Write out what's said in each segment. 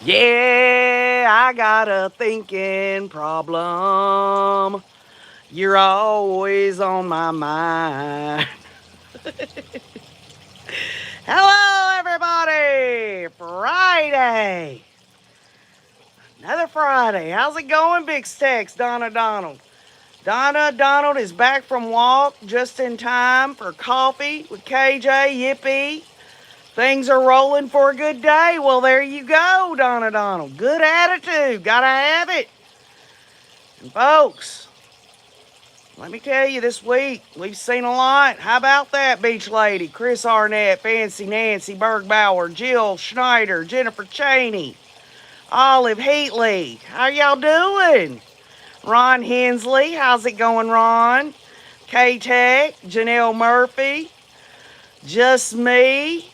Yeah, I got a thinking problem. You're always on my mind. Hello, everybody. Friday. Another Friday. How's it going, Big Stacks, Donna Donald? Donna Donald is back from walk just in time for coffee with KJ. Yippee. Things are rolling for a good day. Well, there you go, Donna Donald. Good attitude. Gotta have it. And folks, let me tell you, this week we've seen a lot. How about that, Beach Lady? Chris Arnett, Fancy Nancy, Bergbauer, Jill Schneider, Jennifer Cheney, Olive Heatley. How y'all doing? Ron Hensley, how's it going, Ron? K-Tech, Janelle Murphy, Just Me.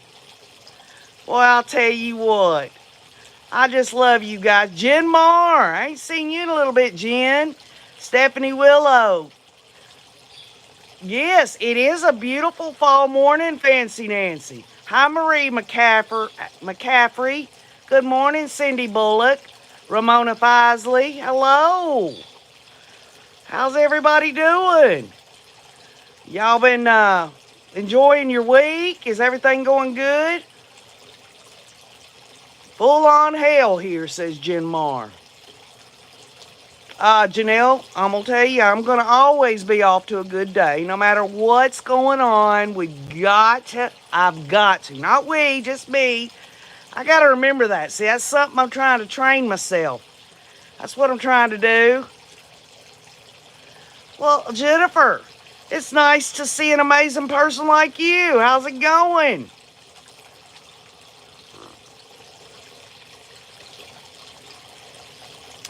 Well, I'll tell you what. I just love you guys. Jen Marr, I ain't seen you in a little bit, Jen. Stephanie Willow. Yes, it is a beautiful fall morning, Fancy Nancy. Hi, Marie McCaffrey. Good morning, Cindy Bullock. Ramona Fisley. Hello. How's everybody doing? Y'all been enjoying your week? Is everything going good? Full on hell here, says Jen Marr. Janelle, I'm going to tell you, I'm going to always be off to a good day. No matter what's going on, I've got to. Not we, just me. I got to remember that. See, that's something I'm trying to train myself. That's what I'm trying to do. Well, Jennifer, it's nice to see an amazing person like you. How's it going?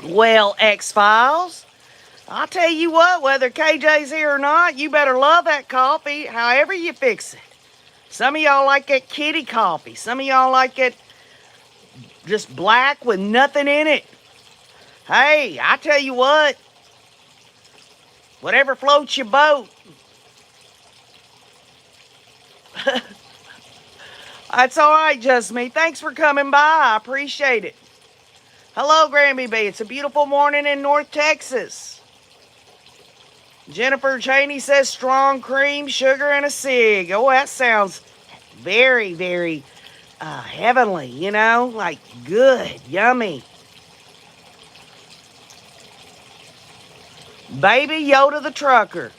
Well, X-Files, I'll tell you what, whether KJ's here or not, you better love that coffee, however you fix it. Some of y'all like that kitty coffee. Some of y'all like it just black with nothing in it. Hey, I tell you what, whatever floats your boat. That's all right, Just Me. Thanks for coming by. I appreciate it. Hello, Granby B. It's a beautiful morning in North Texas. Jennifer Cheney says strong cream, sugar, and a cig. Oh, that sounds very, very heavenly, you know? Like good, yummy. Baby Yoda the trucker.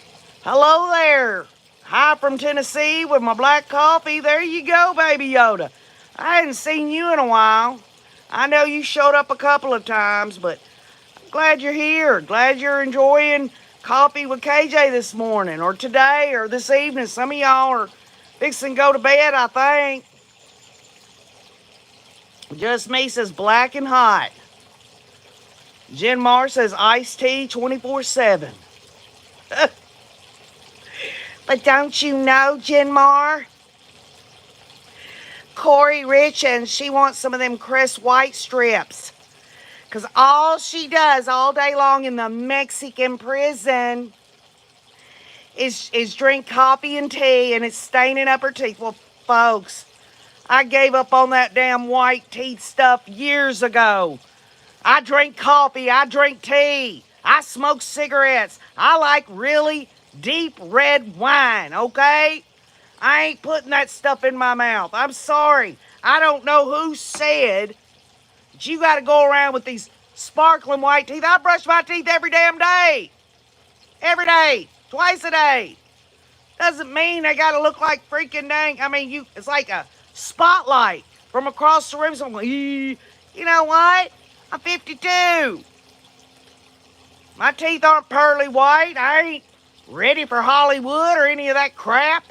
Hello there. Hi from Tennessee with my black coffee. There you go, Baby Yoda. I hadn't seen you in a while. I know you showed up a couple of times, but I'm glad you're here. Glad you're enjoying coffee with KJ this morning or today or this evening. Some of y'all are fixing to go to bed, I think. Just Me says black and hot. Jen Marr says iced tea 24/7. But don't you know, Jen Marr? Corey Rich, and she wants some of them Crest White strips. Because all she does all day long in the Mexican prison is drink coffee and tea, and it's staining up her teeth. Well, folks, I gave up on that damn white teeth stuff years ago. I drink coffee. I drink tea. I smoke cigarettes. I like really deep red wine, okay? I ain't putting that stuff in my mouth. I'm sorry. I don't know who said that you got to go around with these sparkling white teeth. I brush my teeth every damn day. Every day. Twice a day. Doesn't mean they got to look like freaking dang. I mean, it's like a spotlight from across the room. So I'm like, you know what? I'm 52. My teeth aren't pearly white. I ain't ready for Hollywood or any of that crap.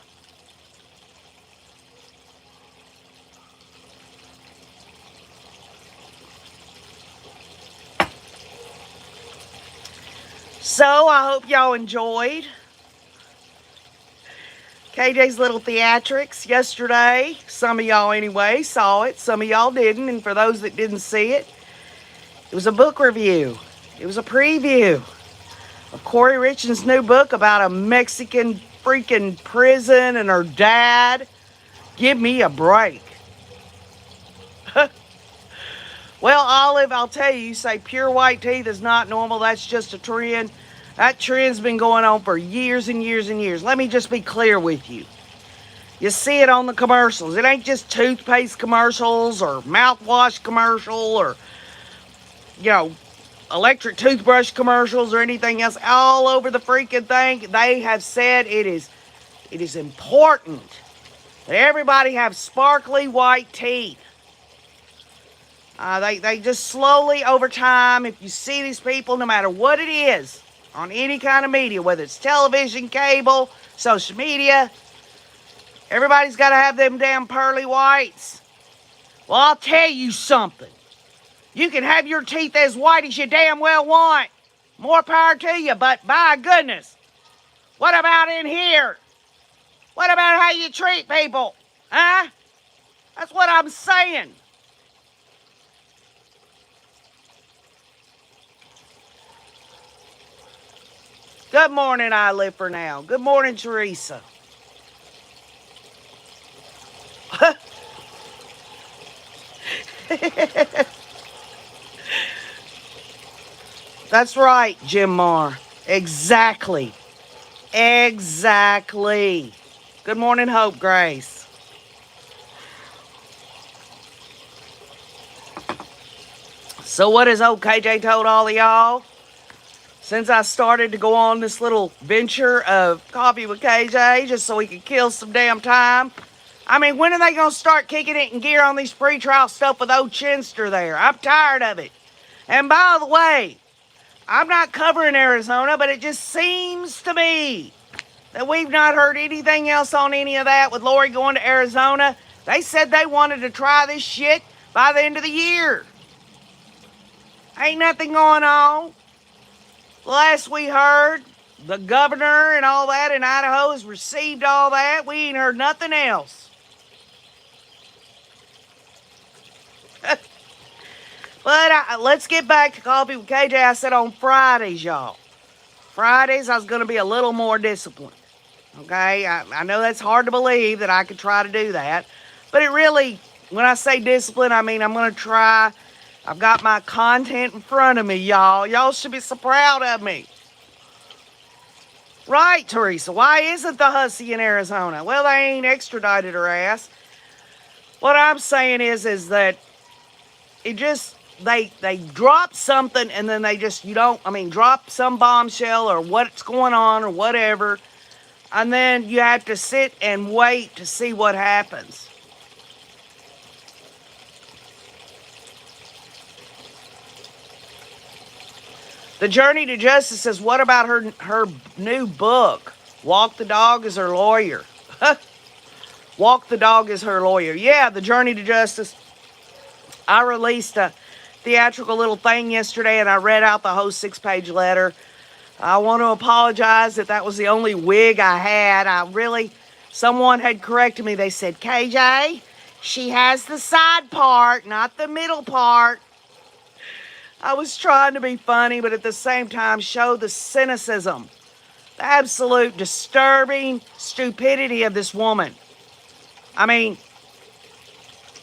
So I hope y'all enjoyed KJ's little theatrics yesterday. Some of y'all anyway saw it. Some of y'all didn't. And for those that didn't see it, it was a book review. It was a preview of Corey Richard's new book about a Mexican freaking prison and her dad. Give me a break. Well, Olive, I'll tell you, you say pure white teeth is not normal. That's just a trend. That trend's been going on for years and years and years. Let me just be clear with you. You see it on the commercials. It ain't just toothpaste commercials or mouthwash commercial or, you know, electric toothbrush commercials or anything else. All over the freaking thing, they have said it is important that everybody have sparkly white teeth. They just slowly over time, if you see these people, no matter what it is, on any kind of media, whether it's television, cable, social media, everybody's got to have them damn pearly whites. Well, I'll tell you something. You can have your teeth as white as you damn well want. More power to you, but by goodness, what about in here? What about how you treat people? Huh? That's what I'm saying. Good morning, I Live For Now. Good morning, Teresa. That's right, Jim Marr. Exactly. Exactly. Good morning, Hope Grace. So what has old KJ told all of y'all? Since I started to go on this little venture of Coffee with KJ, just so we could kill some damn time. I mean, when are they going to start kicking it in gear on these pretrial stuff with old Chinster there? I'm tired of it. And by the way, I'm not covering Arizona, but it just seems to me that we've not heard anything else on any of that with Lori going to Arizona. They said they wanted to try this shit by the end of the year. Ain't nothing going on. Last we heard, the governor and all that in Idaho has received all that. We ain't heard nothing else. But let's get back to Coffee with KJ. I said on Fridays, y'all. Fridays, I was going to be a little more disciplined. Okay? I know that's hard to believe that I could try to do that. But it really, when I say discipline, I mean I'm going to try. I've got my content in front of me, y'all. Y'all should be so proud of me. Right, Teresa. Why isn't the hussy in Arizona? Well, they ain't extradited her ass. What I'm saying is that it just, they drop something and then they just, drop some bombshell or what's going on or whatever. And then you have to sit and wait to see what happens. The Journey to Justice says, what about her new book? Walk the Dog is her lawyer. Walk the Dog is her lawyer. Yeah, The Journey to Justice. I released a theatrical little thing yesterday and I read out the whole 6-page letter. I want to apologize that that was the only wig I had. Someone had corrected me. They said, KJ, she has the side part, not the middle part. I was trying to be funny, but at the same time show the cynicism, the absolute disturbing stupidity of this woman. I mean,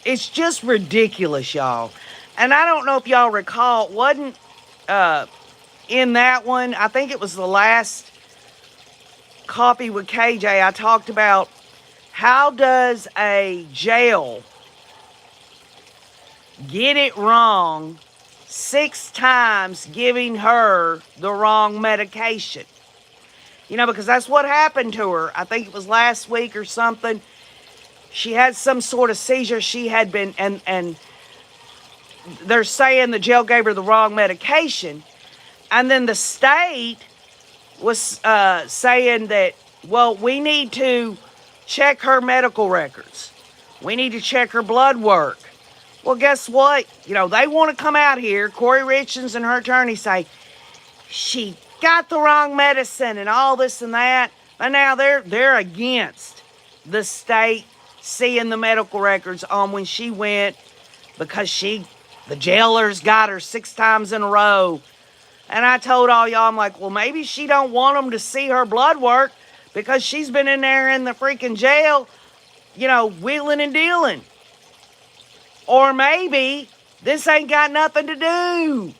it's just ridiculous, y'all. And I don't know if y'all recall, it wasn't in that one. I think it was the last Coffee with KJ. I talked about how does a jail get it wrong 6 times giving her the wrong medication. Because that's what happened to her. I think it was last week or something. She had some sort of seizure. She had been, and they're saying the jail gave her the wrong medication. And then the state was saying that, well, we need to check her medical records. We need to check her blood work. Well, guess what? They want to come out here, Corey Richards and her attorney say, she got the wrong medicine and all this and that. And now they're against the state seeing the medical records on when she went because the jailers got her 6 times in a row. And I told all y'all, I'm like, well, maybe she don't want them to see her blood work because she's been in there in the freaking jail, wheeling and dealing. Or maybe This ain't got nothing to do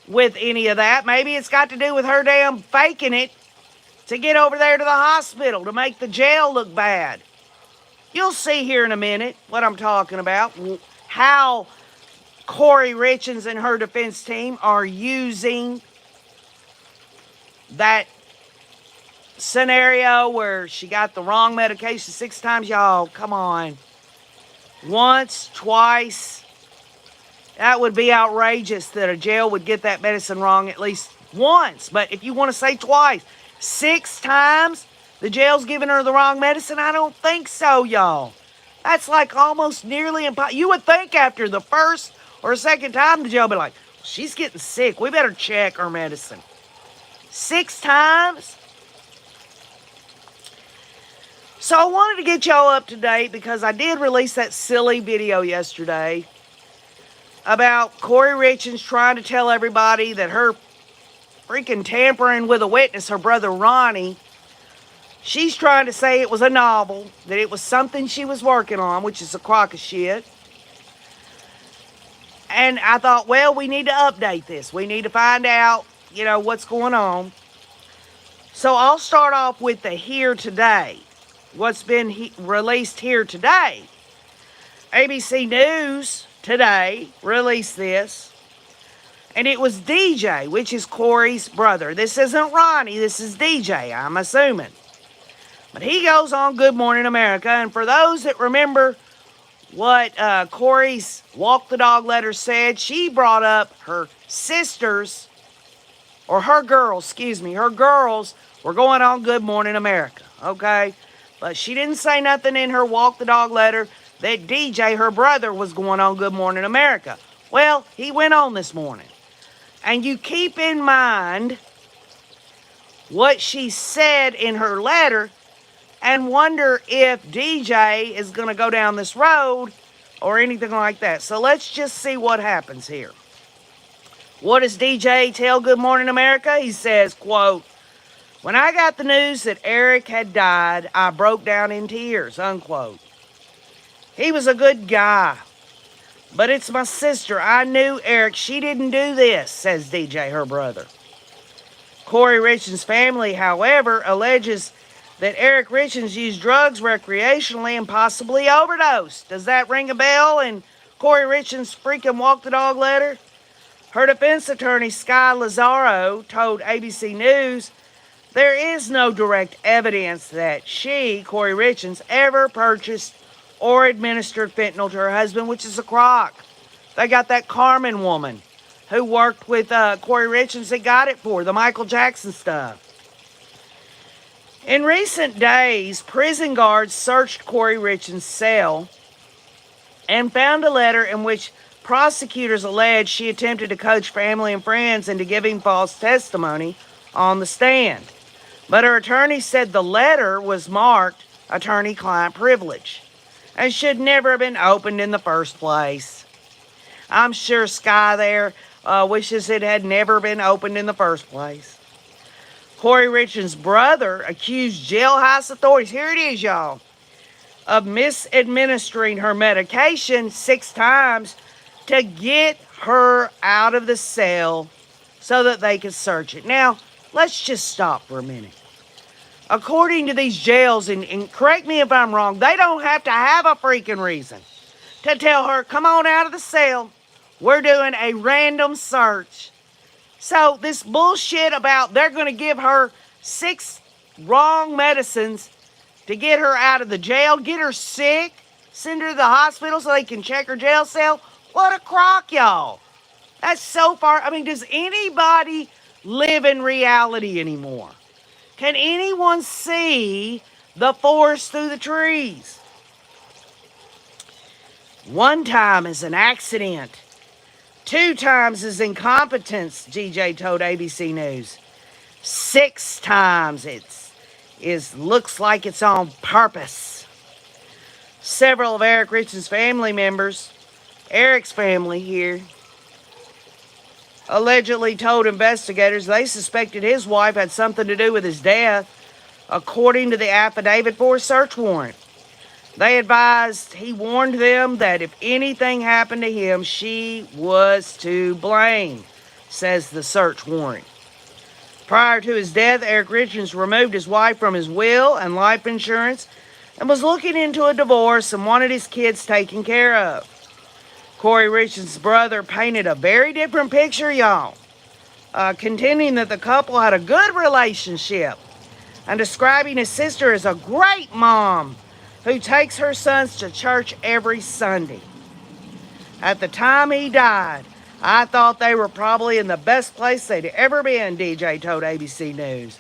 with any of that. Maybe it's got to do with her damn faking it to get over there to the hospital to make the jail look bad. You'll see here in a minute what I'm talking about, how Corey Richins and her defense team are using that scenario where she got the wrong medication 6 times. Y'all, come on. Once, twice. That would be outrageous that a jail would get that medicine wrong at least once. But if you want to say twice, 6 times the jail's giving her the wrong medicine, I don't think so, y'all. That's like almost nearly impossible. You would think after the first or second time the jail would be like, she's getting sick. We better check her medicine. 6 times? So I wanted to get y'all up to date because I did release that silly video yesterday about Corey Richins trying to tell everybody that her freaking tampering with a witness, her brother Ronnie, she's trying to say it was a novel, that it was something she was working on, which is a crock of shit. And I thought, well, we need to update this. We need to find out, what's going on. So I'll start off with the here today. What's been released here today. ABC News today released this. And it was DJ, which is Corey's brother. This isn't Ronnie. This is DJ, I'm assuming. But he goes on Good Morning America. And for those that remember what Corey's Walk the Dog letter said, she brought up her sisters, or her girls were going on Good Morning America, okay? But she didn't say nothing in her Walk the Dog letter that DJ, her brother, was going on Good Morning America. Well, he went on this morning. And you keep in mind what she said in her letter and wonder if DJ is going to go down this road or anything like that. So let's just see what happens here. What does DJ tell Good Morning America? He says, quote, "When I got the news that Eric had died, I broke down in tears," unquote. "He was a good guy. But it's my sister. I knew Eric. She didn't do this," says DJ, her brother. Corey Richins' family, however, alleges that Eric Richins used drugs recreationally and possibly overdosed. Does that ring a bell in Corey Richins' freaking Walk the Dog letter? Her defense attorney, Sky Lazaro, told ABC News there is no direct evidence that she, Corey Richins, ever purchased or administered fentanyl to her husband, which is a crock. They got that Carmen woman who worked with Corey Richins that got it for the Michael Jackson stuff. In recent days, prison guards searched Corey Richins' cell and found a letter in which prosecutors allege she attempted to coach family and friends into giving false testimony on the stand. But her attorney said the letter was marked attorney-client privilege and should never have been opened in the first place. I'm sure Sky there wishes it had never been opened in the first place. Corey Richins' brother accused jailhouse authorities, here it is, y'all, of misadministering her medication 6 times to get her out of the cell so that they could search it. Now, let's just stop for a minute. According to these jails, and correct me if I'm wrong, they don't have to have a freaking reason to tell her, come on out of the cell. We're doing a random search. So this bullshit about they're going to give her 6 wrong medicines to get her out of the jail, get her sick, send her to the hospital so they can check her jail cell. What a crock, y'all. That's so far. I mean, does anybody live in reality anymore? Can anyone see the forest through the trees? 1 time is an accident. 2 times is incompetence, DJ told ABC News. 6 times looks like it's on purpose. Several of Eric Richins' family members, Eric's family here, allegedly told investigators they suspected his wife had something to do with his death, according to the affidavit for a search warrant. He warned them that if anything happened to him, she was to blame, says the search warrant. Prior to his death, Eric Richards removed his wife from his will and life insurance and was looking into a divorce and wanted his kids taken care of. Corey Richards' brother painted a very different picture, y'all, contending that the couple had a good relationship and describing his sister as a great mom who takes her sons to church every Sunday. At the time he died, I thought they were probably in the best place they'd ever been, DJ told ABC News.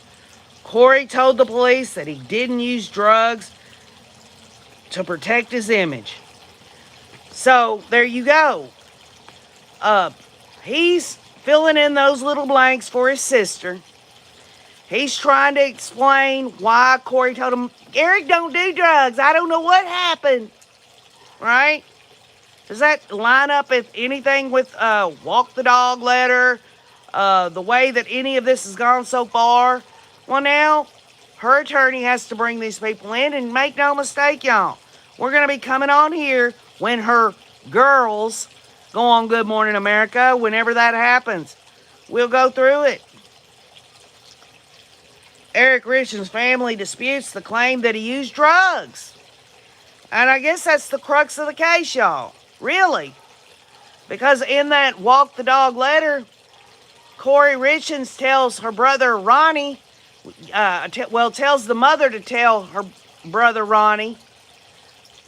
Corey told the police that he didn't use drugs to protect his image. So there you go. He's filling in those little blanks for his sister. He's trying to explain why Corey told him, Eric don't do drugs. I don't know what happened. Right? Does that line up with anything with Walk the Dog letter? The way that any of this has gone so far? Well, now, her attorney has to bring these people in, and make no mistake, y'all. We're going to be coming on here when her girls go on Good Morning America, whenever that happens. We'll go through it. Eric Richards' family disputes the claim that he used drugs. And I guess that's the crux of the case, y'all. Really. Because in that Walk the Dog letter, Corey Richards tells her brother Ronnie, tells the mother to tell her brother Ronnie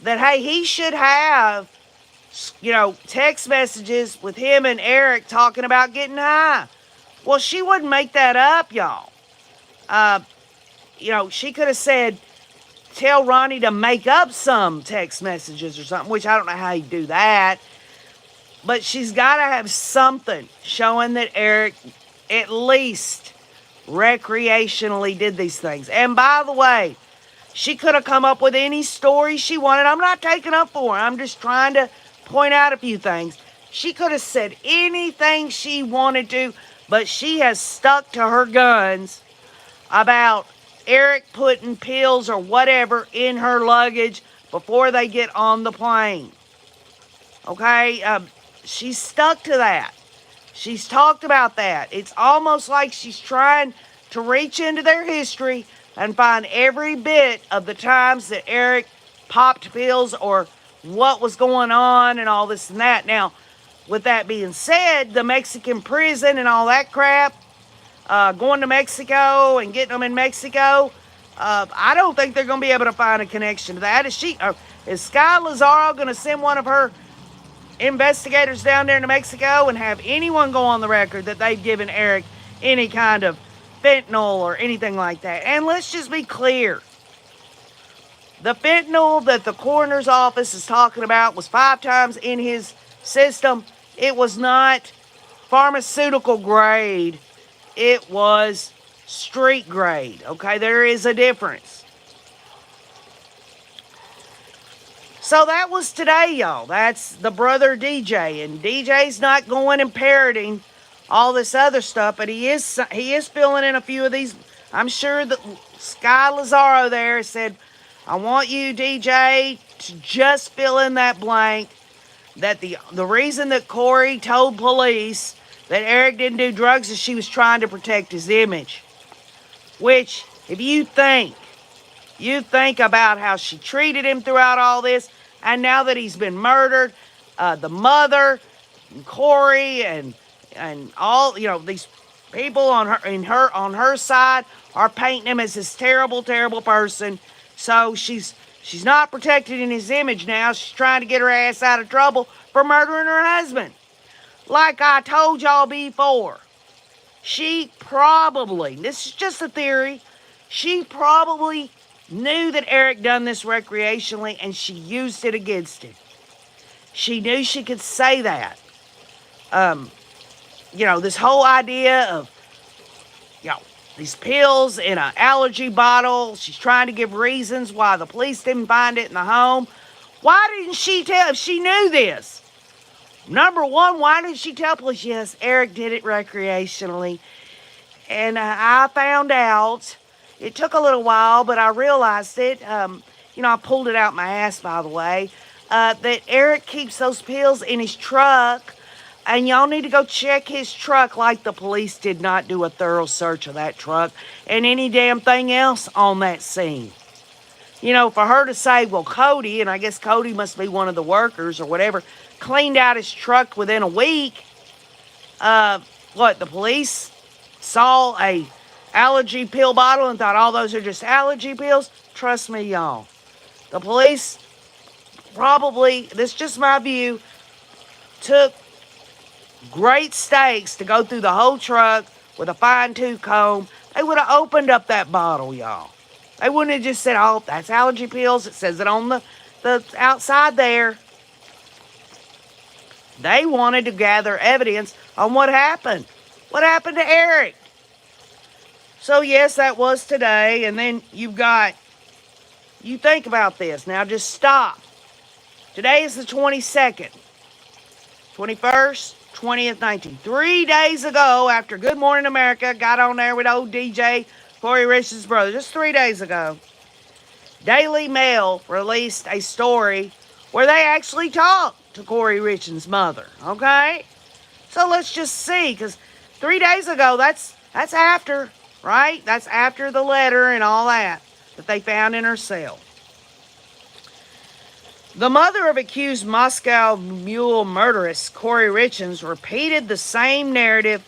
that, hey, he should have, text messages with him and Eric talking about getting high. Well, she wouldn't make that up, y'all. She could have said, tell Ronnie to make up some text messages or something, which I don't know how you do that. But she's got to have something showing that Eric at least recreationally did these things. And by the way, she could have come up with any story she wanted. I'm not taking up for her. I'm just trying to point out a few things. She could have said anything she wanted to, but she has stuck to her guns about Eric putting pills or whatever in her luggage before they get on the plane. Okay? She's stuck to that. She's talked about that. It's almost like she's trying to reach into their history and find every bit of the times that Eric popped pills or what was going on and all this and that. Now, with that being said, the Mexican prison and all that crap, going to Mexico and getting them in Mexico, I don't think they're going to be able to find a connection to that. Is Sky Lazaro going to send one of her investigators down there to Mexico and have anyone go on the record that they've given Eric any kind of fentanyl or anything like that? And let's just be clear. The fentanyl that the coroner's office is talking about was 5 times in his system. It was not pharmaceutical grade. It was street grade. Okay, there is a difference. So that was today, y'all. That's the brother DJ. And DJ's not going and parroting all this other stuff, but he is filling in a few of these. I'm sure that Sky Lazaro there said, I want you, DJ, to just fill in that blank that the reason that Corey told police that Eric didn't do drugs is she was trying to protect his image. Which, if you think about how she treated him throughout all this, and now that he's been murdered, the mother, and Corey, and all, these people on her side are painting him as this terrible, terrible person. So she's not protecting his image now. She's trying to get her ass out of trouble for murdering her husband. Like I told y'all before, she probably, this is just a theory, she probably knew that Eric done this recreationally and she used it against him. She knew she could say that. This whole idea of, these pills in an allergy bottle. She's trying to give reasons why the police didn't find it in the home. Why didn't she tell, if she knew this? Number one, why didn't she tell police? Yes, Eric did it recreationally. And I found out, it took a little while, but I realized it. I pulled it out my ass, by the way, that Eric keeps those pills in his truck. And y'all need to go check his truck, like the police did not do a thorough search of that truck and any damn thing else on that scene. For her to say, well, Cody, and I guess Cody must be one of the workers or whatever, cleaned out his truck within a week. The police saw a allergy pill bottle and thought all those are just allergy pills? Trust me, y'all. The police probably, this is just my view, took great stakes to go through the whole truck with a fine-tooth comb. They would have opened up that bottle, y'all. They wouldn't have just said, oh, that's allergy pills. It says it on the outside there. They wanted to gather evidence on what happened. What happened to Eric? So, yes, that was today. And then you think about this. Now, just stop. Today is the 22nd. 21st, 20th, 19th. 3 days ago, after Good Morning America got on there with old DJ Corey Richards' brother, just 3 days ago, Daily Mail released a story where they actually talked to Corey Richards' mother, okay? So let's just see, because 3 days ago, that's after, right? That's after the letter and all that they found in her cell. The mother of accused Moscow Mule murderess Corey Richards repeated the same narrative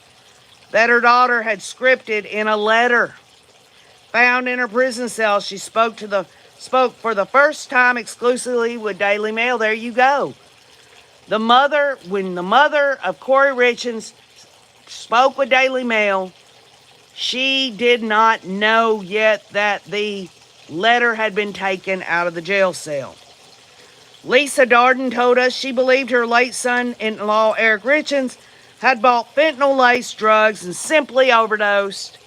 that her daughter had scripted in a letter. Found in her prison cell, she spoke for the first time exclusively with Daily Mail. There you go. When the mother of Corey Richards spoke with Daily Mail, she did not know yet that the letter had been taken out of the jail cell. Lisa Darden told us she believed her late son-in-law, Eric Richards, had bought fentanyl-laced drugs and simply overdosed,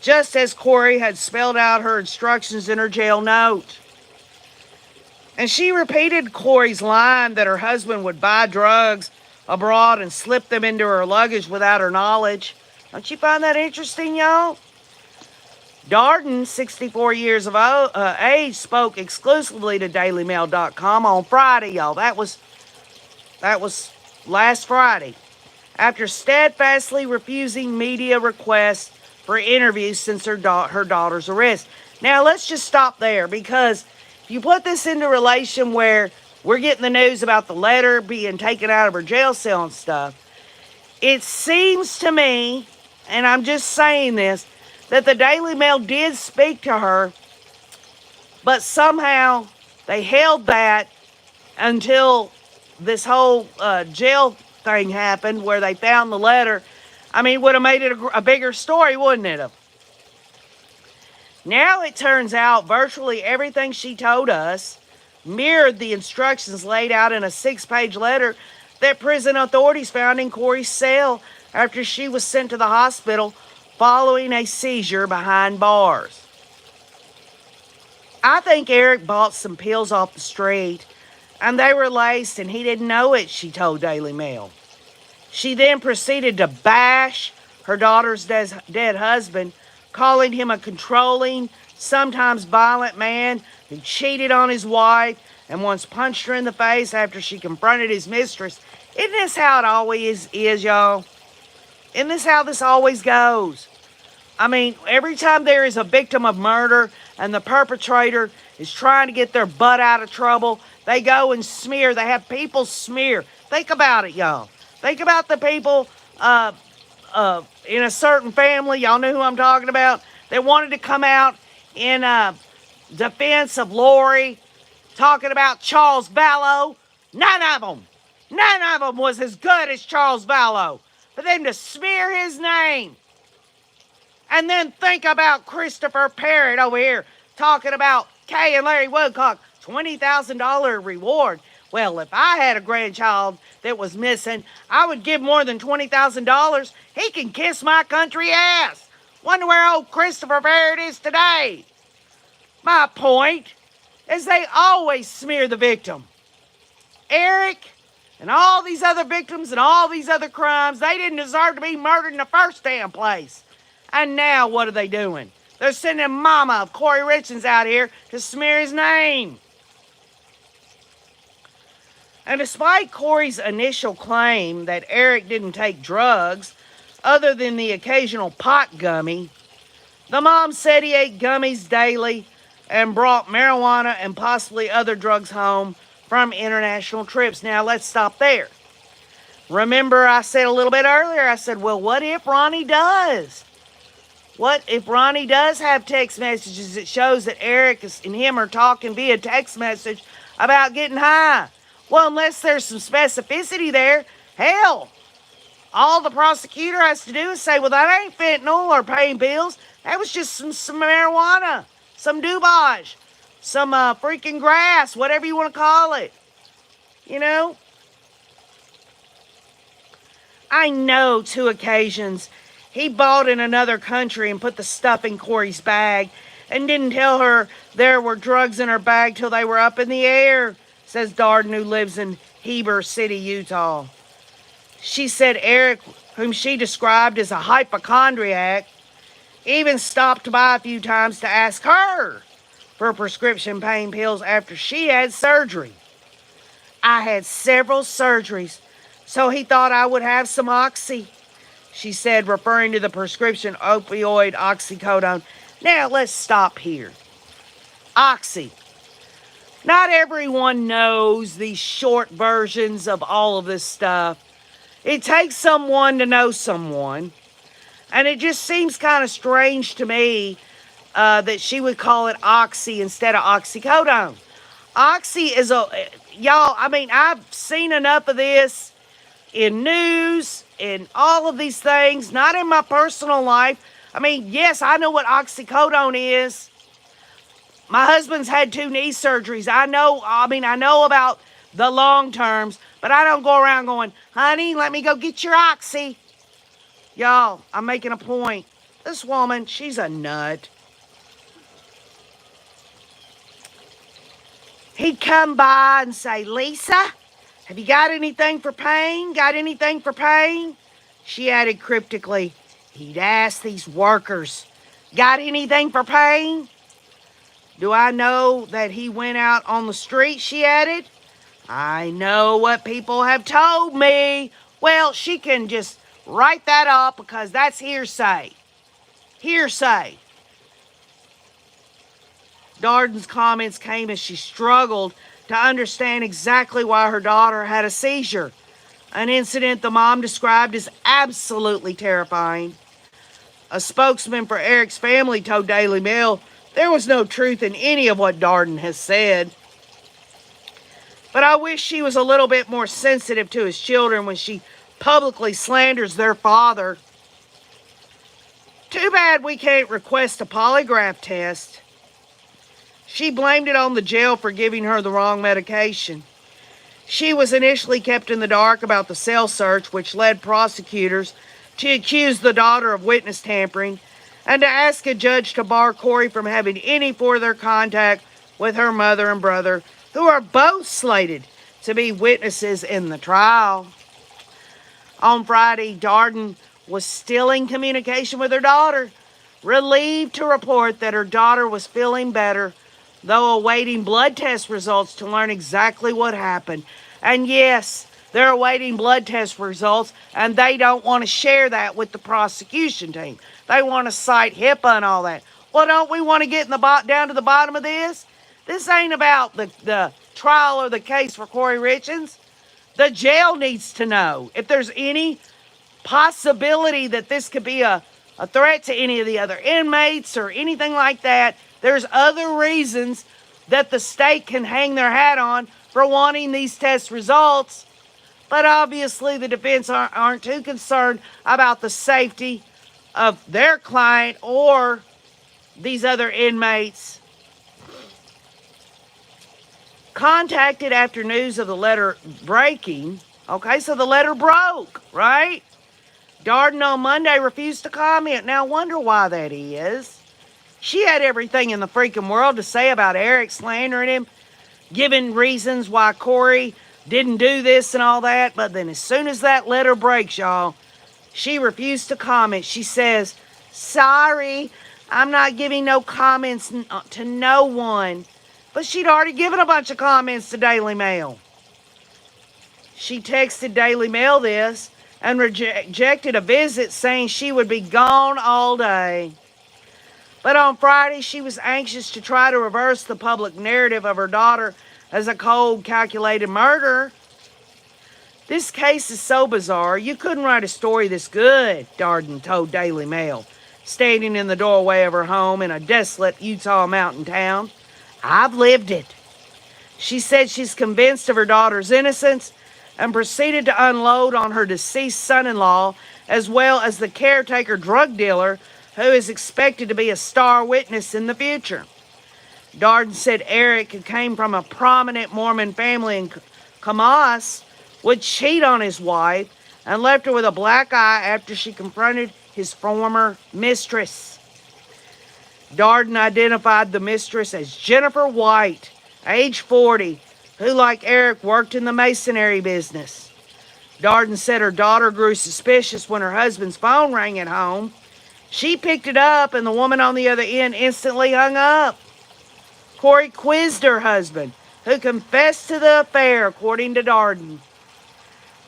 just as Corey had spelled out her instructions in her jail note. And she repeated Corey's line that her husband would buy drugs abroad and slip them into her luggage without her knowledge. Don't you find that interesting, y'all? Darden, 64 years of age, spoke exclusively to DailyMail.com on Friday, y'all. That was last Friday. After steadfastly refusing media requests for interviews since her daughter's arrest. Now, let's just stop there, because if you put this into relation where we're getting the news about the letter being taken out of her jail cell and stuff, it seems to me, and I'm just saying this, that the Daily Mail did speak to her, but somehow they held that until this whole jail thing happened where they found the letter. I mean, it would have made it a bigger story, wouldn't it? Now it turns out virtually everything she told us mirrored the instructions laid out in a 6-page letter that prison authorities found in Corey's cell after she was sent to the hospital following a seizure behind bars. I think Eric bought some pills off the street, and they were laced, and he didn't know it, she told Daily Mail. She then proceeded to bash her daughter's dead husband, calling him a controlling, sometimes violent man who cheated on his wife and once punched her in the face after she confronted his mistress. Isn't this how it always is, y'all? Isn't this how this always goes? I mean, every time there is a victim of murder and the perpetrator is trying to get their butt out of trouble, they go and smear. They have people smear. Think about it, y'all. Think about the people in a certain family, y'all know who I'm talking about, that wanted to come out in defense of Lori, talking about Charles Vallow. None of them was as good as Charles Vallow. For them to smear his name. And then think about Christopher Parrott over here talking about Kay and Larry Woodcock, $20,000 reward. Well, if I had a grandchild that was missing, I would give more than $20,000. He can kiss my country ass. Wonder where old Christopher Parrott is today. My point is they always smear the victim. Eric and all these other victims and all these other crimes, they didn't deserve to be murdered in the first damn place. And now what are they doing? They're sending mama of Corey Richards out here to smear his name. And despite Corey's initial claim that Eric didn't take drugs, other than the occasional pot gummy, the mom said he ate gummies daily and brought marijuana and possibly other drugs home from international trips. Now, let's stop there. Remember, I said a little bit earlier, I said, well, what if Ronnie does? What if Ronnie does have text messages that shows that Eric and him are talking via text message about getting high? Well, unless there's some specificity there, hell, all the prosecutor has to do is say, well, that ain't fentanyl or pain pills. That was just some marijuana, some dubage, some freaking grass, whatever you want to call it. You know? I know 2 occasions he bought in another country and put the stuff in Corey's bag and didn't tell her there were drugs in her bag till they were up in the air, says Darden, who lives in Heber City, Utah. She said Eric, whom she described as a hypochondriac, even stopped by a few times to ask her for prescription pain pills after she had surgery. I had several surgeries, so he thought I would have some oxy, she said, referring to the prescription opioid oxycodone. Now, let's stop here. Oxy. Not everyone knows these short versions of all of this stuff. It takes someone to know someone. And it just seems kind of strange to me that she would call it oxy instead of oxycodone. Oxy is y'all, I mean, I've seen enough of this in news, in all of these things, not in my personal life. I mean, yes, I know what oxycodone is. My husband's had 2 knee surgeries. I know about the long terms, but I don't go around going, honey, let me go get your oxy. Y'all, I'm making a point. This woman, she's a nut. He'd come by and say, Lisa, have you got anything for pain? Got anything for pain? She added cryptically, he'd ask these workers, got anything for pain? Do I know that he went out on the street, she added. I know what people have told me. Well, she can just write that off because that's hearsay. Hearsay. Darden's comments came as she struggled to understand exactly why her daughter had a seizure, an incident the mom described as absolutely terrifying. A spokesman for Eric's family told Daily Mail there was no truth in any of what Darden has said. But I wish she was a little bit more sensitive to his children when she publicly slanders their father. Too bad we can't request a polygraph test. She blamed it on the jail for giving her the wrong medication. She was initially kept in the dark about the cell search, which led prosecutors to accuse the daughter of witness tampering and to ask a judge to bar Corey from having any further contact with her mother and brother, who are both slated to be witnesses in the trial. On Friday, Darden was still in communication with her daughter, relieved to report that her daughter was feeling better, though awaiting blood test results to learn exactly what happened. And yes, they're awaiting blood test results, and they don't want to share that with the prosecution team. They want to cite HIPAA and all that. Well, don't we want to get down to the bottom of this? This ain't about the trial or the case for Corey Richards. The jail needs to know if there's any possibility that this could be a threat to any of the other inmates or anything like that. There's other reasons that the state can hang their hat on for wanting these test results. But obviously the defense aren't too concerned about the safety of their client or these other inmates. Contacted after news of the letter breaking. Okay, so the letter broke, right? Darden on Monday refused to comment. Now, I wonder why that is. She had everything in the freaking world to say about Eric slandering him, giving reasons why Corey didn't do this and all that. But then as soon as that letter breaks, y'all, she refused to comment. She says, sorry, I'm not giving no comments to no one. But she'd already given a bunch of comments to Daily Mail. She texted Daily Mail this and rejected a visit, saying she would be gone all day. But on Friday, she was anxious to try to reverse the public narrative of her daughter as a cold, calculated murderer. This case is so bizarre, you couldn't write a story this good, Darden told Daily Mail, standing in the doorway of her home in a desolate Utah mountain town. I've lived it. She said she's convinced of her daughter's innocence and proceeded to unload on her deceased son-in-law as well as the caretaker drug dealer who is expected to be a star witness in the future. Darden said Eric, who came from a prominent Mormon family in Kamas, would cheat on his wife and left her with a black eye after she confronted his former mistress. Darden identified the mistress as Jennifer White, age 40, who, like Eric, worked in the masonry business. Darden said her daughter grew suspicious when her husband's phone rang at home. She picked it up, and the woman on the other end instantly hung up. Corey quizzed her husband, who confessed to the affair, according to Darden.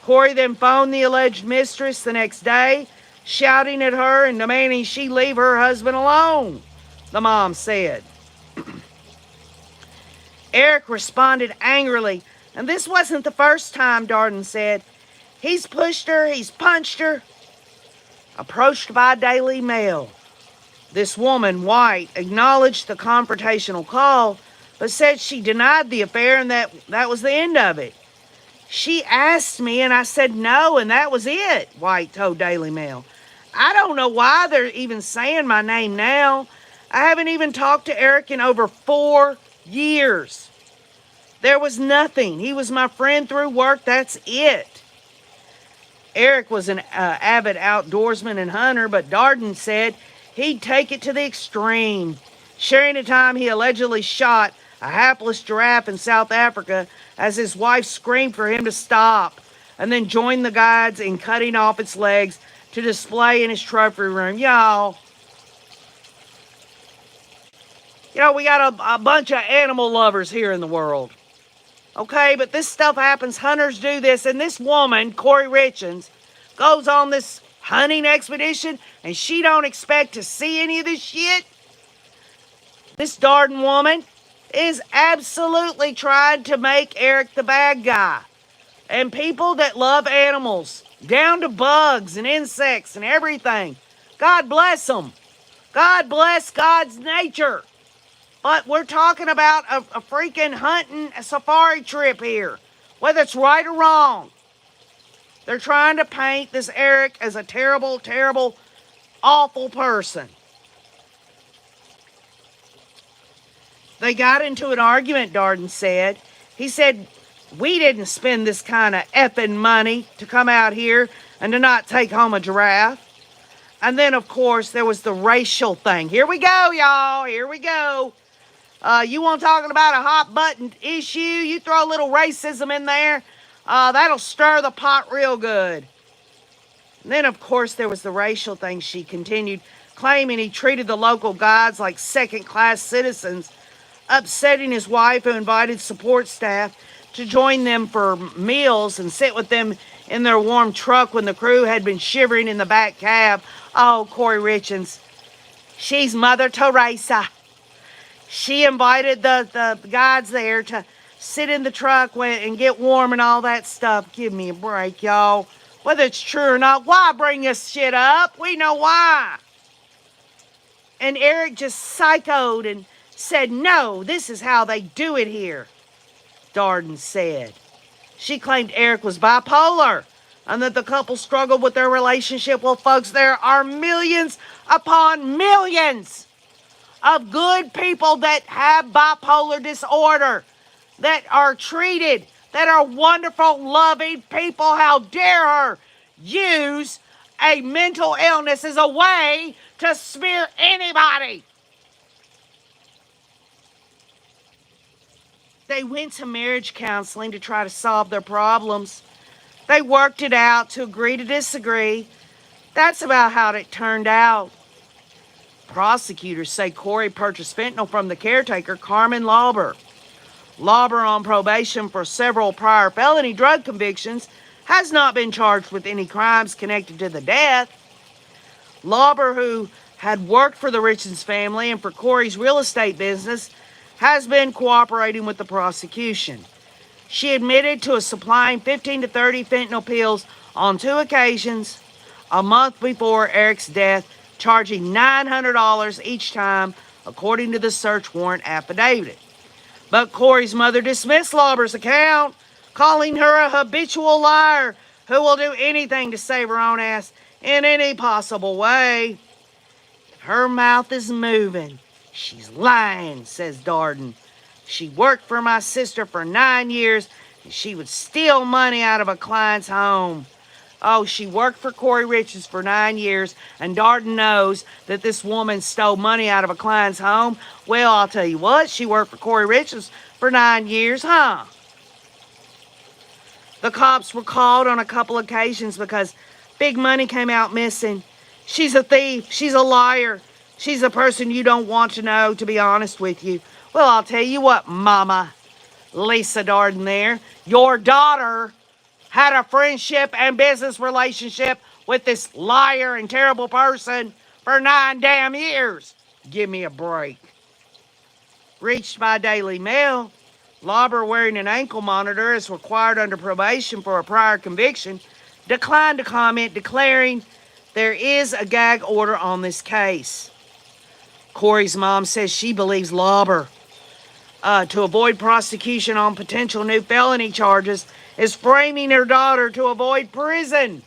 Corey then phoned the alleged mistress the next day, shouting at her and demanding she leave her husband alone, the mom said. Eric responded angrily, and this wasn't the first time, Darden said. He's pushed her, he's punched her. Approached by Daily Mail, this woman, White, acknowledged the confrontational call, but said she denied the affair and that was the end of it. She asked me and I said no, and that was it, White told Daily Mail. I don't know why they're even saying my name now. I haven't even talked to Eric in over 4 years. There was nothing. He was my friend through work, that's it. Eric was an avid outdoorsman and hunter, but Darden said he'd take it to the extreme, sharing a time he allegedly shot a hapless giraffe in South Africa as his wife screamed for him to stop, and then joined the guides in cutting off its legs to display in his trophy room. Y'all, we got a bunch of animal lovers here in the world. Okay, but this stuff happens. Hunters do this. And this woman, Corey Richens, goes on this hunting expedition and she don't expect to see any of this shit. This Darden woman is absolutely trying to make Eric the bad guy. And people that love animals, down to bugs and insects and everything, God bless them. God bless God's nature. But we're talking about a freaking hunting safari trip here, whether it's right or wrong. They're trying to paint this Eric as a terrible, terrible, awful person. They got into an argument, Darden said. He said, we didn't spend this kind of effing money to come out here and to not take home a giraffe. And then, of course, there was the racial thing. Here we go, y'all. Here we go. You want talking about a hot button issue? You throw a little racism in there. That'll stir the pot real good. And then, of course, there was the racial thing, she continued, claiming he treated the local guides like second-class citizens, upsetting his wife, who invited support staff to join them for meals and sit with them in their warm truck when the crew had been shivering in the back cab. Oh, Corey Richens, she's Mother Teresa. She invited the guides there to sit in the truck and get warm and all that stuff. Give me a break, y'all. Whether it's true or not, why bring this shit up? We know why. And Eric just psychoed and said, no, this is how they do it here, Darden said. She claimed Eric was bipolar and that the couple struggled with their relationship. Well, folks, there are millions upon millions of good people that have bipolar disorder, that are treated, that are wonderful, loving people. How dare her use a mental illness as a way to smear anybody? They went to marriage counseling to try to solve their problems. They worked it out to agree to disagree. That's about how it turned out. Prosecutors say Corey purchased fentanyl from the caretaker, Carmen Lauber. Lauber, on probation for several prior felony drug convictions, has not been charged with any crimes connected to the death. Lauber, who had worked for the Richens family and for Corey's real estate business, has been cooperating with the prosecution. She admitted to supplying 15 to 30 fentanyl pills on 2 occasions a month before Eric's death, charging $900 each time, according to the search warrant affidavit. But Corey's mother dismissed Lauber's account, calling her a habitual liar who will do anything to save her own ass in any possible way. If her mouth is moving, she's lying, says Darden. She worked for my sister for 9 years, and she would steal money out of a client's home. Oh, she worked for Corey Richens for 9 years, and Darden knows that this woman stole money out of a client's home. Well, I'll tell you what, she worked for Corey Richens for 9 years, huh? The cops were called on a couple occasions because big money came out missing. She's a thief. She's a liar. She's a person you don't want to know, to be honest with you. Well, I'll tell you what, Mama, Lisa Darden there, your daughter had a friendship and business relationship with this liar and terrible person for 9 damn years. Give me a break. Reached by Daily Mail, Lauber, wearing an ankle monitor as required under probation for a prior conviction, declined to comment, declaring there is a gag order on this case. Corey's mom says she believes Lauber, to avoid prosecution on potential new felony charges, is framing her daughter to avoid prison.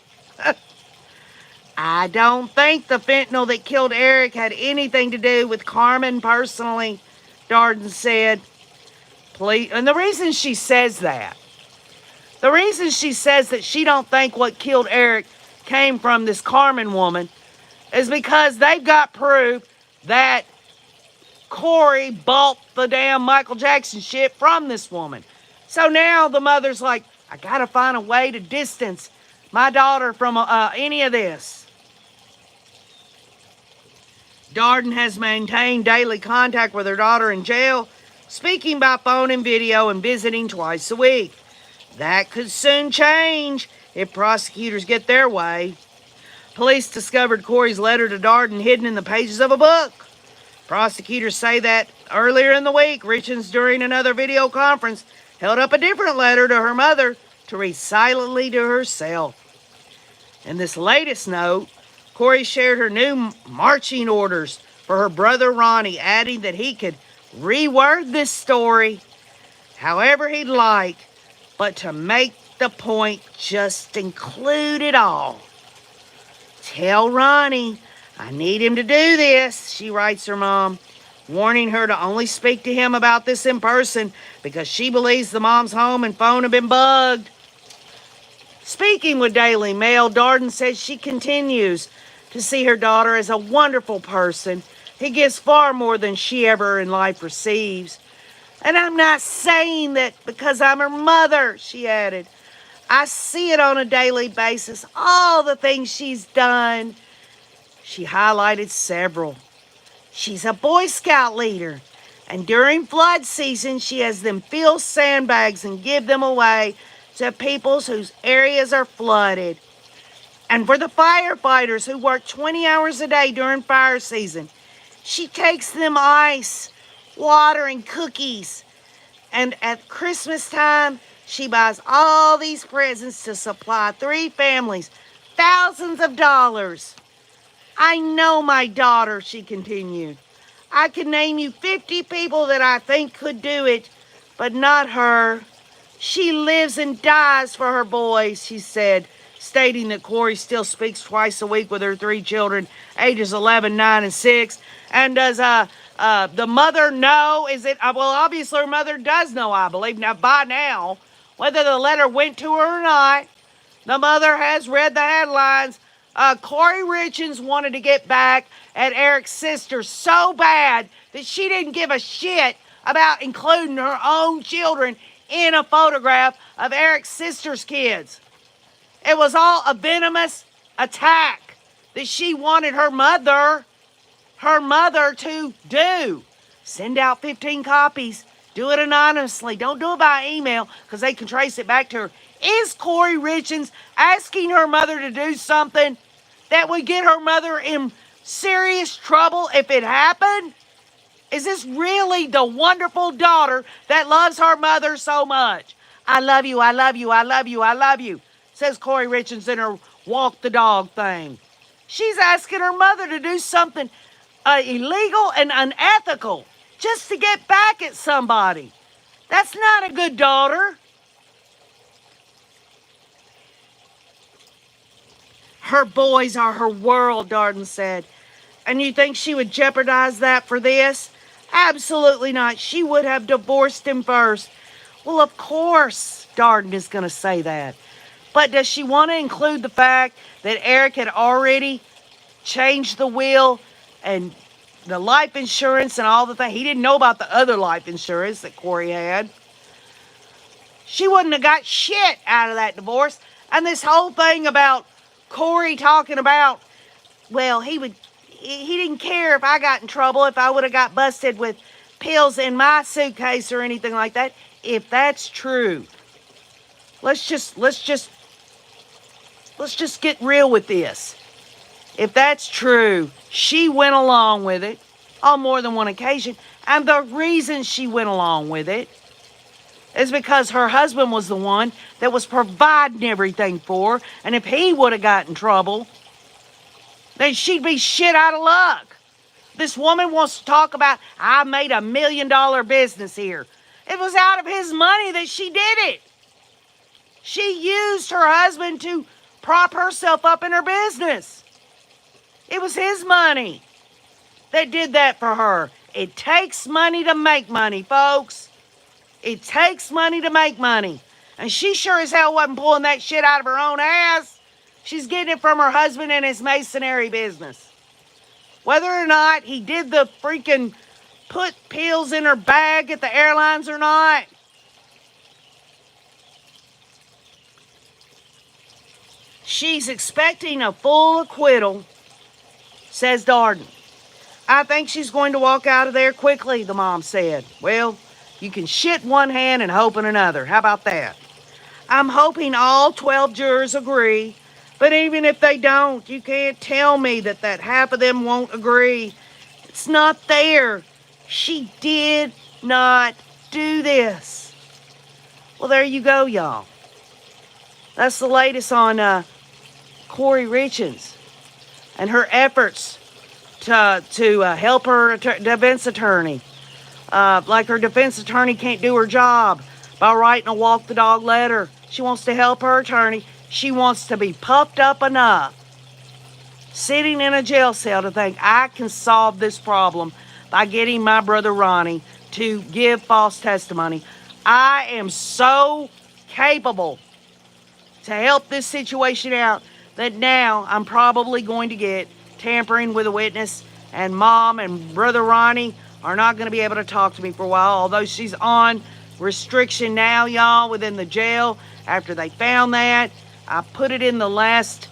I don't think the fentanyl that killed Eric had anything to do with Carmen personally, Darden said. And the reason she says that she don't think what killed Eric came from this Carmen woman is because they've got proof that Corey bought the damn Michael Jackson shit from this woman. So now the mother's like, I gotta find a way to distance my daughter from any of this. Darden has maintained daily contact with her daughter in jail, speaking by phone and video and visiting twice a week. That could soon change if prosecutors get their way. Police discovered Corey's letter to Darden hidden in the pages of a book. Prosecutors say that earlier in the week, Richens, during another video conference, held up a different letter to her mother to read silently to herself. In this latest note, Corey shared her new marching orders for her brother Ronnie, adding that he could reword this story however he'd like, but to make the point, just include it all. Tell Ronnie I need him to do this, she writes her mom, warning her to only speak to him about this in person because she believes the mom's home and phone have been bugged. Speaking with Daily Mail, Darden says she continues to see her daughter as a wonderful person who gives far more than she ever in life receives. And I'm not saying that because I'm her mother, she added. I see it on a daily basis, all the things she's done. She highlighted several. She's a Boy Scout leader, and during flood season, she has them fill sandbags and give them away to people whose areas are flooded. And for the firefighters who work 20 hours a day during fire season, she takes them ice, water, and cookies. And at Christmas time, she buys all these presents to supply 3 families thousands of dollars. I know my daughter, she continued. I can name you 50 people that I think could do it, but not her. She lives and dies for her boys, she said, stating that Corey still speaks twice a week with her 3 children, ages 11, 9, and 6. And does the mother know? Well, obviously her mother does know, I believe. Now, by now, whether the letter went to her or not, the mother has read the headlines. Corey Richens wanted to get back at Eric's sister so bad that she didn't give a shit about including her own children in a photograph of Eric's sister's kids. It was all a venomous attack that she wanted her mother her mother to do. Send out 15 copies. Do it anonymously. Don't do it by email because they can trace it back to her. Is Corey Richens asking her mother to do something that would get her mother in serious trouble if it happened? Is this really the wonderful daughter that loves her mother so much? I love you, I love you, I love you, I love you, says Corey Richens in her walk the dog thing. She's asking her mother to do something illegal and unethical just to get back at somebody. That's not a good daughter. Her boys are her world, Darden said. And you think she would jeopardize that for this? Absolutely not. She would have divorced him first. Well, of course, Darden is going to say that. But does she want to include the fact that Eric had already changed the will and the life insurance and all the things? He didn't know about the other life insurance that Corey had. She wouldn't have got shit out of that divorce. And this whole thing about Corey talking about, well, he didn't care if I got in trouble, if I would have got busted with pills in my suitcase or anything like that. If that's true, let's just get real with this. If that's true, she went along with it on more than one occasion. And the reason she went along with it is because her husband was the one that was providing everything for her. And if he would have got in trouble, then she'd be shit out of luck. This woman wants to talk about, I made $1 million business here. It was out of his money that she did it. She used her husband to prop herself up in her business. It was his money that did that for her. It takes money to make money, folks. It takes money to make money. And she sure as hell wasn't pulling that shit out of her own ass. She's getting it from her husband and his masonry business. Whether or not he did the freaking put pills in her bag at the airlines or not. She's expecting a full acquittal, says Darden. I think she's going to walk out of there quickly, the mom said. Well, you can shit one hand and hope in another. How about that? I'm hoping all 12 jurors agree. But even if they don't, you can't tell me that half of them won't agree. It's not there. She did not do this. Well, there you go, y'all. That's the latest on Corey Richens and her efforts to help her defense attorney. Like her defense attorney can't do her job by writing a walk the dog letter. She wants to help her attorney. She wants to be puffed up enough, sitting in a jail cell, to think I can solve this problem by getting my brother Ronnie to give false testimony. I am so capable to help this situation out that now I'm probably going to get tampering with a witness, and Mom and brother Ronnie are not going to be able to talk to me for a while, although she's on restriction now, y'all, within the jail after they found that. I put it in the last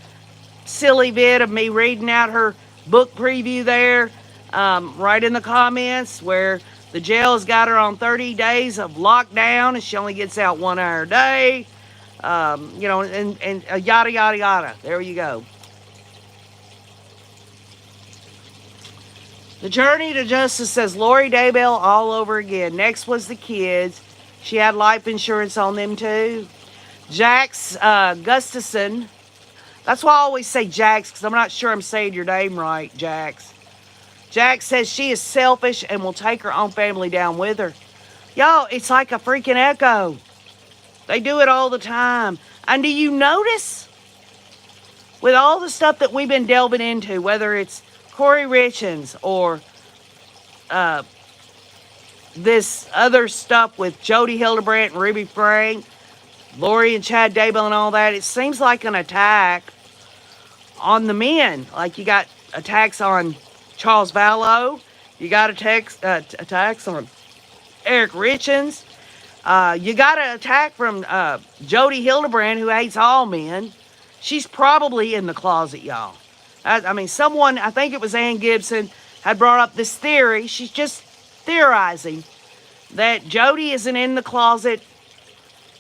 silly vid of me reading out her book preview there, right in the comments, where the jail has got her on 30 days of lockdown and she only gets out 1 hour a day, and yada, yada, yada. There you go. The Journey to Justice says Lori Daybell all over again. Next was the kids. She had life insurance on them too. Jax Gustafson. That's why I always say Jax, because I'm not sure I'm saying your name right, Jax. Jax says she is selfish and will take her own family down with her. Y'all, it's like a freaking echo. They do it all the time. And do you notice, with all the stuff that we've been delving into, whether it's Corey Richens or this other stuff with Jody Hildebrandt and Ruby Frank, Lori and Chad Daybell and all that, it seems like an attack on the men. Like you got attacks on Charles Vallow, you got attacks on Eric Richens, you got an attack from Jody Hildebrandt, who hates all men. She's probably in the closet, y'all. I mean, someone, I think it was Ann Gibson, had brought up this theory. She's just theorizing that Jody isn't in the closet,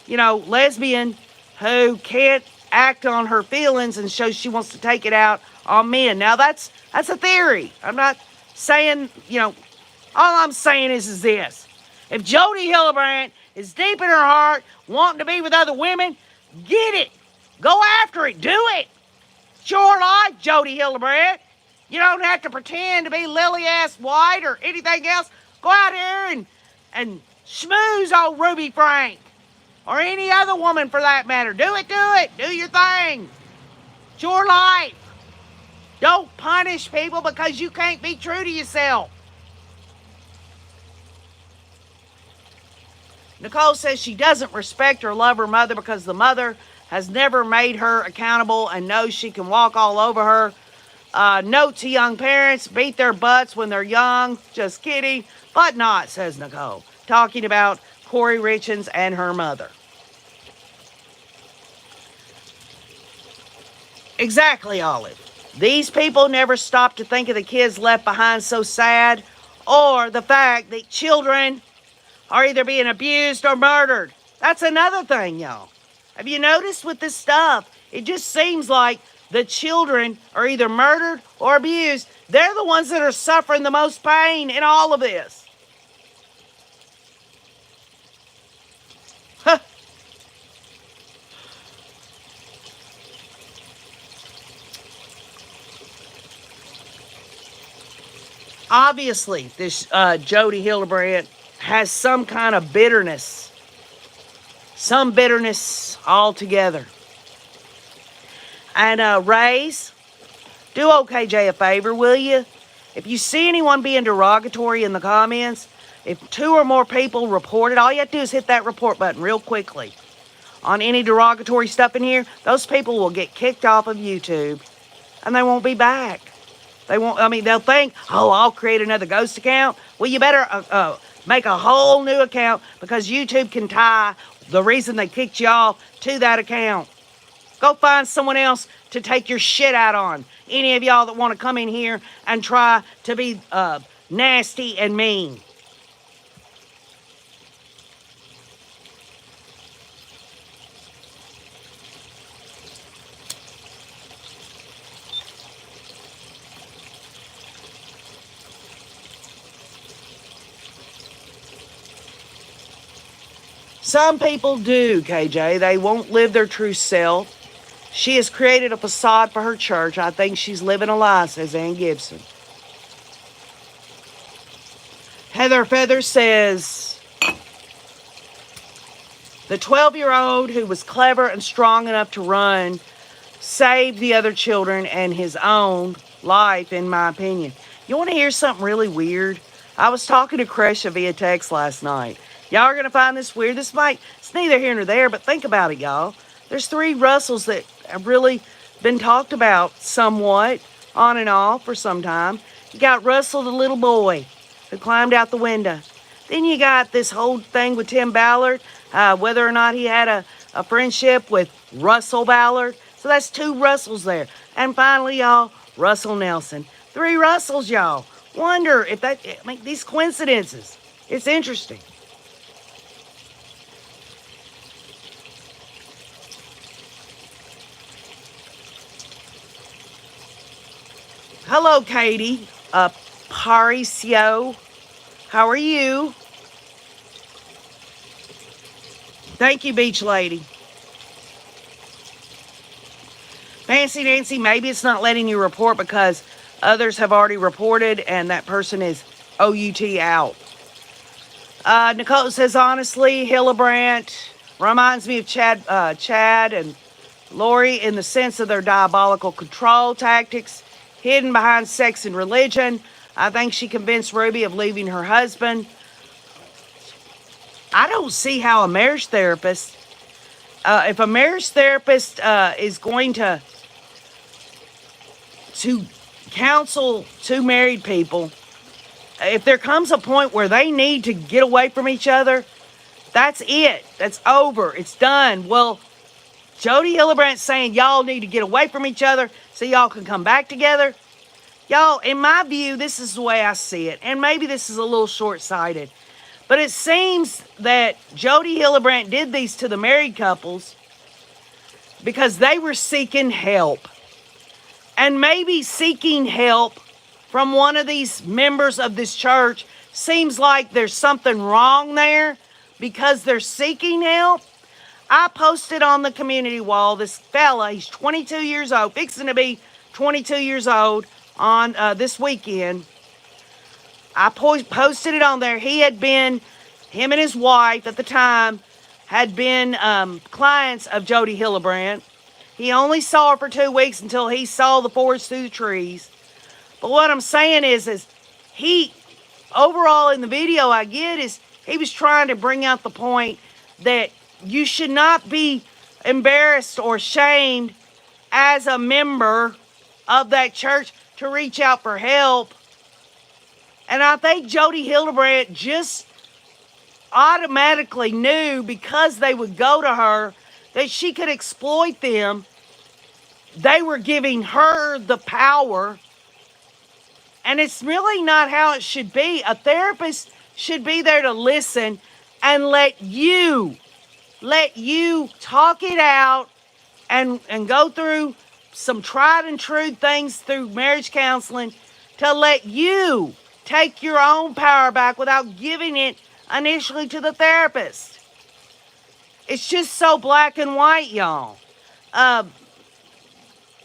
lesbian who can't act on her feelings, and so she wants to take it out on men. Now that's a theory. I'm not saying, all I'm saying is this. If Jody Hildebrandt is deep in her heart wanting to be with other women, get it. Go after it. Do it. It's your life, Jody Hildebrandt. You don't have to pretend to be Lily-ass White or anything else. Go out here and schmooze old Ruby Frank. Or any other woman for that matter. Do it. Do your thing. It's your life. Don't punish people because you can't be true to yourself. Nicole says she doesn't respect or love her mother because the mother has never made her accountable and knows she can walk all over her. Note to young parents, beat their butts when they're young. Just kidding. But not, says Nicole. Talking about Corey Richins and her mother. Exactly, Olive. These people never stop to think of the kids left behind so sad, or the fact that children are either being abused or murdered. That's another thing, y'all. Have you noticed with this stuff? It just seems like the children are either murdered or abused. They're the ones that are suffering the most pain in all of this. Huh. Obviously, this Jody Hildebrandt has some kind of bitterness. Some bitterness altogether. And Rays, do OKJ a favor, will you? If you see anyone being derogatory in the comments, if 2 or more people report it, all you have to do is hit that report button real quickly. On any derogatory stuff in here, those people will get kicked off of YouTube. And they won't be back. They'll think, oh, I'll create another ghost account. Well, you better make a whole new account because YouTube can tie the reason they kicked you off to that account. Go find someone else to take your shit out on. Any of y'all that want to come in here and try to be nasty and mean. Some people do, KJ. They won't live their true self. She has created a facade for her church. I think she's living a lie, says Ann Gibson. Heather Feather says, the 12-year-old who was clever and strong enough to run saved the other children and his own life, in my opinion. You want to hear something really weird? I was talking to Kresha via text last night. Y'all are going to find this weird. It's neither here nor there, but think about it, y'all. There's 3 Russells that have really been talked about somewhat, on and off, for some time. You got Russell, the little boy, who climbed out the window. Then you got this whole thing with Tim Ballard, whether or not he had a friendship with Russell Ballard. So that's 2 Russells there. And finally, y'all, Russell Nelson. 3 Russells, y'all. Wonder if these coincidences. It's interesting. Hello, Katie. Paricio. How are you? Thank you, Beach Lady. Fancy Nancy, maybe it's not letting you report because others have already reported and that person is OUT out. Nicole says, honestly, Hildebrandt reminds me of Chad and Lori in the sense of their diabolical control tactics hidden behind sex and religion. I think she convinced Ruby of leaving her husband. I don't see how a marriage therapist, if a marriage therapist is going to counsel 2 married people, if there comes a point where they need to get away from each other, that's it. That's over. It's done. Well, Jody Hildebrandt's saying y'all need to get away from each other so y'all can come back together. Y'all, in my view, this is the way I see it. And maybe this is a little short-sighted. But it seems that Jody Hillebrand did these to the married couples because they were seeking help. And maybe seeking help from one of these members of this church seems like there's something wrong there because they're seeking help. I posted on the community wall this fella, he's 22 years old, fixing to be 22 years old on this weekend. I posted it on there. He had been, him and his wife at the time, had been clients of Jody Hillebrand. He only saw her for 2 weeks until he saw the forest through the trees. But what I'm saying is he, overall in the video I get, is he was trying to bring out the point that you should not be embarrassed or shamed as a member of that church to reach out for help. And I think Jody Hillebrand just automatically knew because they would go to her that she could exploit them. They were giving her the power. And it's really not how it should be. A therapist should be there to listen and let you talk it out and go through some tried and true things through marriage counseling to let you take your own power back without giving it initially to the therapist. It's just so black and white, y'all.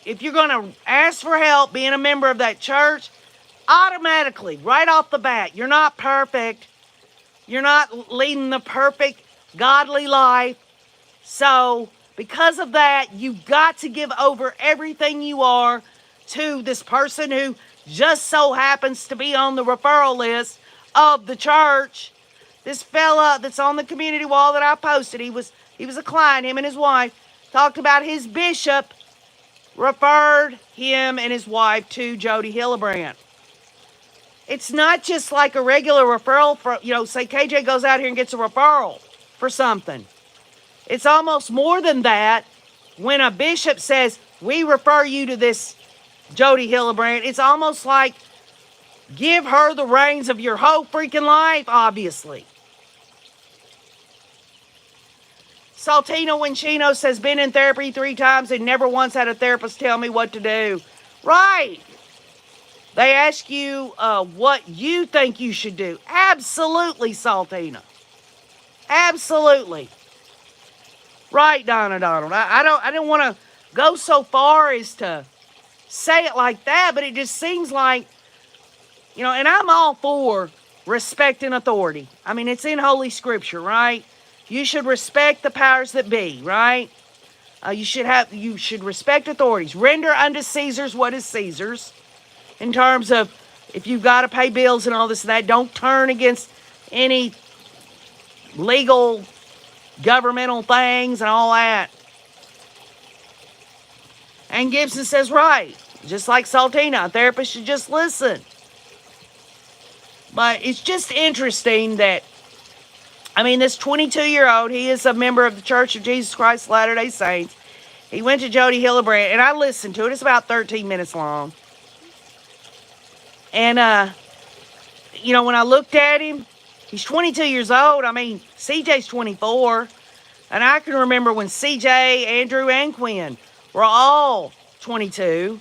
If you're going to ask for help being a member of that church, automatically, right off the bat, you're not perfect. You're not leading the perfect, godly life. So, because of that, you've got to give over everything you are to this person who just so happens to be on the referral list of the church. This fella that's on the community wall that I posted, he was a client, him and his wife, talked about his bishop referred him and his wife to Jody Hillebrand. It's not just like a regular referral for, say KJ goes out here and gets a referral for something. It's almost more than that. When a bishop says, we refer you to this Jody Hillebrand, it's almost like give her the reins of your whole freaking life, obviously. Saltino Winchino says, been in therapy 3 times and never once had a therapist tell me what to do. Right. They ask you what you think you should do. Absolutely, Saltina. Absolutely. Right, Donna Donald. I don't want to go so far as to say it like that, but it just seems like, and I'm all for respect and authority. I mean, it's in Holy Scripture, right? You should respect the powers that be, right? You should respect authorities. Render unto Caesar's what is Caesar's. In terms of if you've got to pay bills and all this and that, don't turn against any legal, governmental things and all that. And Gibson says, right, just like Saltina, a therapist should just listen. But it's just interesting that, this 22-year-old, he is a member of the Church of Jesus Christ of Latter-day Saints. He went to Jody Hillebrand, and I listened to it. It's about 13 minutes long. And, when I looked at him, he's 22 years old. CJ's 24. And I can remember when CJ, Andrew, and Quinn were all 22.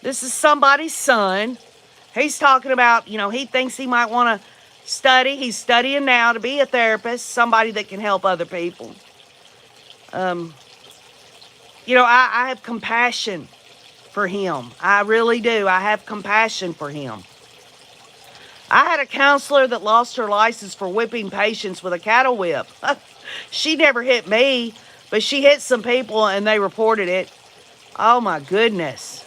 This is somebody's son. He's talking about, he thinks he might want to study. He's studying now to be a therapist, somebody that can help other people. I have compassion for him. I really do. I have compassion for him. I had a counselor that lost her license for whipping patients with a cattle whip. She never hit me, but she hit some people and they reported it. Oh my goodness.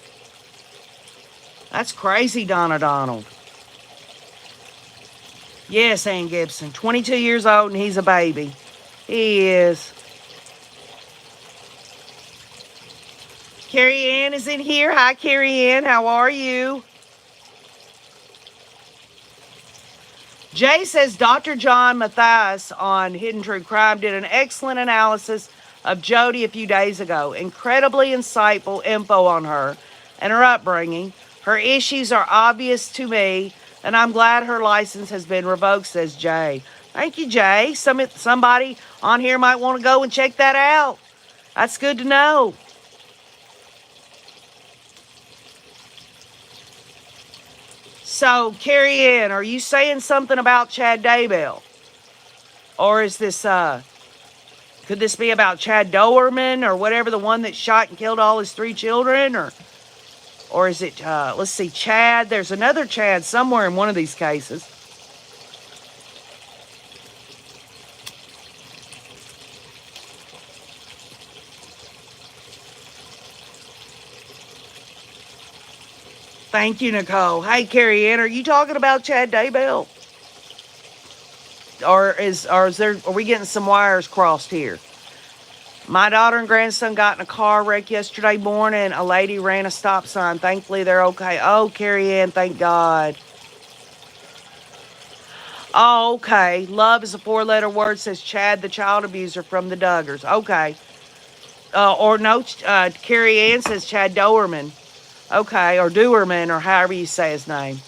That's crazy, Donna Donald. Yes, Ann Gibson. 22 years old and he's a baby. He is. Carrie Ann is in here. Hi, Carrie Ann. How are you? Jay says Dr. John Mathias on Hidden True Crime did an excellent analysis of Jody a few days ago. Incredibly insightful info on her and her upbringing. Her issues are obvious to me, and I'm glad her license has been revoked, says Jay. Thank you, Jay. Somebody on here might want to go and check that out. That's good to know. So, Carrie Ann, are you saying something about Chad Daybell? Or is this, could this be about Chad Doerman or whatever, the one that shot and killed all his 3 children? Or is it, let's see, Chad? There's another Chad somewhere in one of these cases. Thank you, Nicole. Hey, Carrie Ann, are you talking about Chad Daybell? Are we getting some wires crossed here? My daughter and grandson got in a car wreck yesterday morning. A lady ran a stop sign. Thankfully, they're okay. Oh, Carrie Ann, thank God. Oh, okay. Love is a 4-letter word, says Chad, the child abuser from the Duggars. Okay. Carrie Ann says Chad Doerman. Okay, or Doerman, or however you say his name.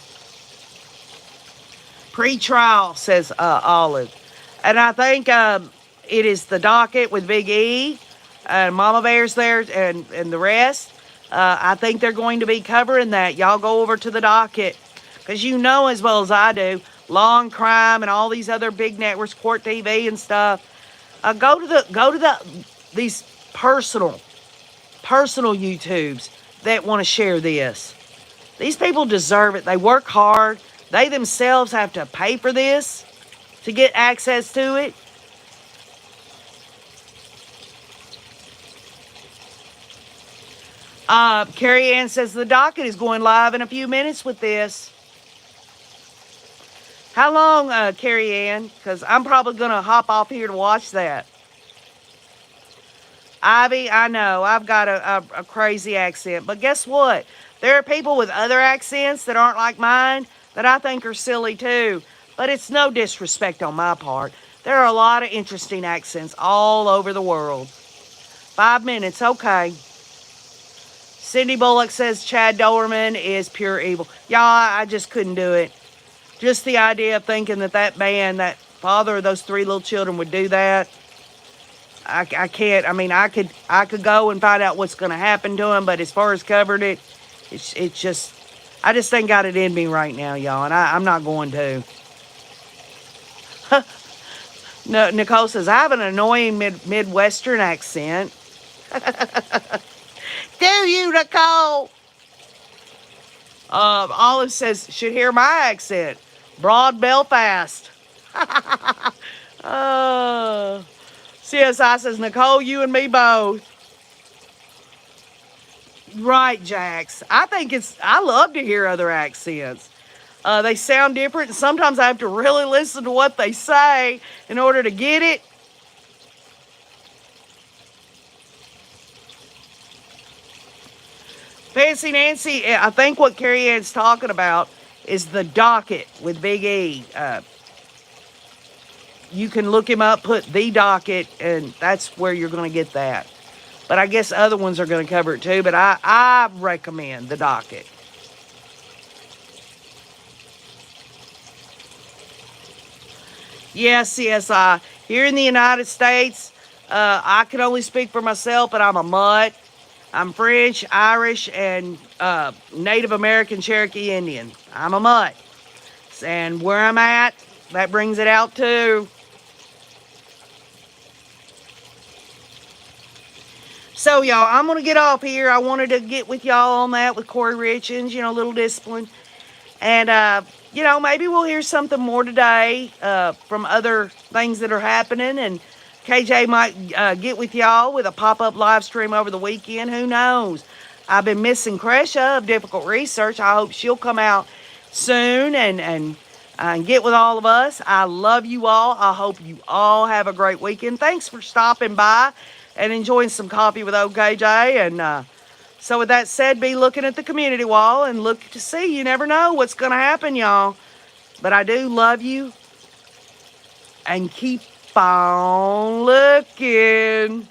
Pre-trial, says Olive. And I think it is the docket with Big E, and Mama Bear's there, and the rest. I think they're going to be covering that. Y'all go over to the docket, because you know as well as I do, Law and Crime and all these other big networks, Court TV and stuff. Go to these personal YouTubes that want to share this. These people deserve it. They work hard. They themselves have to pay for this to get access to it. Carrie Ann says the docket is going live in a few minutes with this. How long, Carrie Ann? Because I'm probably going to hop off here to watch that. Ivy, I know, I've got a crazy accent. But guess what? There are people with other accents that aren't like mine that I think are silly too. But it's no disrespect on my part. There are a lot of interesting accents all over the world. 5 minutes, okay. Cindy Bullock says Chad Doerman is pure evil. Y'all, I just couldn't do it. Just the idea of thinking that man, that father of those 3 little children would do that. I can't. I mean, I could go and find out what's going to happen to him, but as far as covering it, it's just, I just ain't got it in me right now, y'all, and I'm not going to. No, Nicole says, I have an annoying Midwestern accent. Do you, Nicole? Olive says, should hear my accent. Broad Belfast. CSI says, Nicole, you and me both. Right, Jax. I love to hear other accents. They sound different, and sometimes I have to really listen to what they say in order to get it. Fancy Nancy, I think what Carrie Ann's talking about is the docket with Big E. You can look him up, put the docket, and that's where you're going to get that. But I guess other ones are going to cover it too, but I recommend the docket. Yes, CSI. Here in the United States, I can only speak for myself, but I'm a mutt. I'm French, Irish, and Native American Cherokee Indian. I'm a mutt. And where I'm at, that brings it out too. So, y'all, I'm going to get off here. I wanted to get with y'all on that with Corey Richins, a little discipline. And, maybe we'll hear something more today from other things that are happening. And KJ might get with y'all with a pop-up live stream over the weekend. Who knows? I've been missing Kresha of Difficult Research. I hope she'll come out soon and get with all of us. I love you all. I hope you all have a great weekend. Thanks for stopping by and enjoying some coffee with OKJ. And so with that said, be looking at the community wall and look to see. You never know what's going to happen, y'all. But I do love you. And keep on looking.